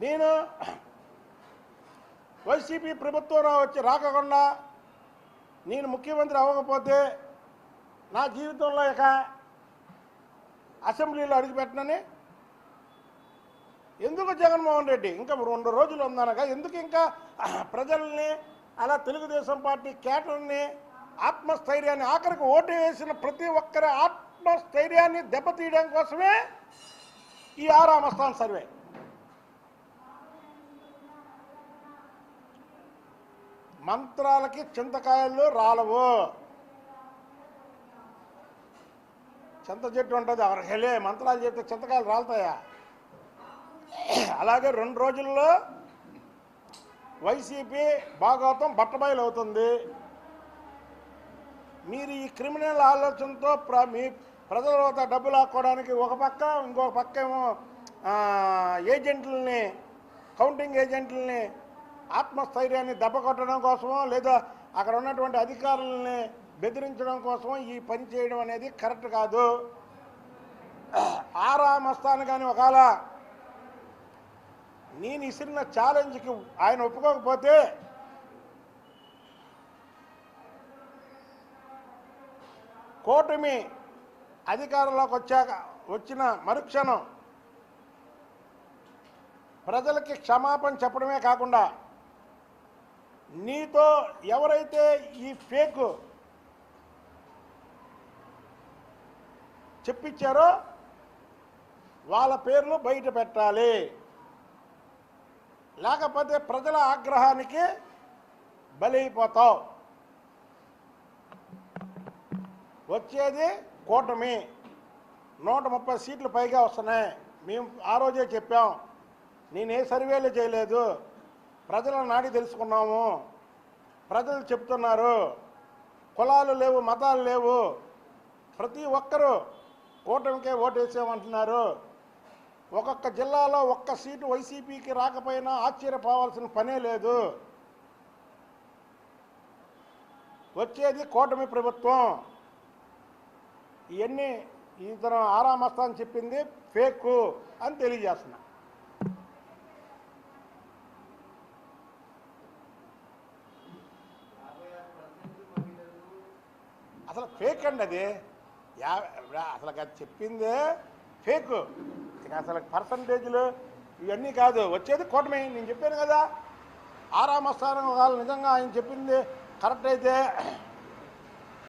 నేను వైసీపీ ప్రభుత్వం రాకుండా నేను ముఖ్యమంత్రి అవ్వకపోతే నా జీవితంలో ఇక అసెంబ్లీలో అడుగుపెట్టనని ఎందుకు జగన్మోహన్ రెడ్డి ఇంకా 2 రోజులు ఉందనగా ఎందుకు ఇంకా ప్రజల్ని అలా తెలుగుదేశం పార్టీ కేటర్ని ఆత్మస్థైర్యాన్ని ఆఖరికి ఓటు వేసిన ప్రతి ఒక్కరి ఆత్మస్థైర్యాన్ని దెబ్బతీయడం కోసమే ఈ ఆరామస్థాన్ సర్వే. మంత్రాలకి చింతకాయలు రాలవు. చింత చెట్టు ఉంటుంది ఎవరికెళ్ళే మంత్రాలు చెప్తే చింతకాయలు రాలుతాయా? అలాగే 2 రోజుల్లో వైసీపీ భాగవతం బట్టబయలు అవుతుంది. మీరు ఈ క్రిమినల్ ఆలోచనతో మీ ప్రజల వద్ద డబ్బులు లాక్కోవడానికి ఒక పక్క, ఇంకొక పక్క ఏమో ఏజెంట్లని, కౌంటింగ్ ఏజెంట్లని ఆత్మస్థైర్యాన్ని దెబ్బ కొట్టడం కోసమో లేదా అక్కడ ఉన్నటువంటి అధికారులని బెదిరించడం కోసమో ఈ పని చేయడం అనేది కరెక్ట్ కాదు. ఆరామస్థాన్ కానీ ఒకవేళ నేను ఇసిన ఛాలెంజ్కి ఆయన ఒప్పుకోకపోతే కూటమి అధికారంలోకి వచ్చిన మరుక్షణం ప్రజలకి క్షమాపణ చెప్పడమే కాకుండా నీతో ఎవరైతే ఈ ఫేక్ చెప్పించారో వాళ్ళ పేర్లు బయట పెట్టాలి. లేకపోతే ప్రజల ఆగ్రహానికి బలైపోతావు. వచ్చేది కూటమి 130 సీట్లు పైగా వస్తున్నాయి. మేము ఆ రోజే చెప్పాం. నేనే సర్వేలు చేయలేదు, ప్రజల నాడి తెలుసుకున్నాము. ప్రజలు చెప్తున్నారు, కులాలు లేవు, మతాలు లేవు, ప్రతి ఒక్కరూ కూటమికే ఓటేసామంటున్నారు. ఒక్కొక్క జిల్లాలో ఒక్క సీటు వైసీపీకి రాకపోయినా ఆశ్చర్యపోవాల్సిన పనే లేదు. వచ్చేది కూటమి ప్రభుత్వం. ఇవన్నీ ఇతను ఆరామస్థాన్ చెప్పింది ఫేక్ అని తెలియజేస్తున్నా. అసలు ఫేక్ అండి అది. అసలు అది చెప్పిందే ఫేక్. అసలు పర్సంటేజ్లు ఇవన్నీ కాదు. వచ్చేది కూటమి. నేను చెప్పాను కదా, ఆరామస్థానం వాళ్ళు నిజంగా ఆయన చెప్పింది కరెక్ట్ అయితే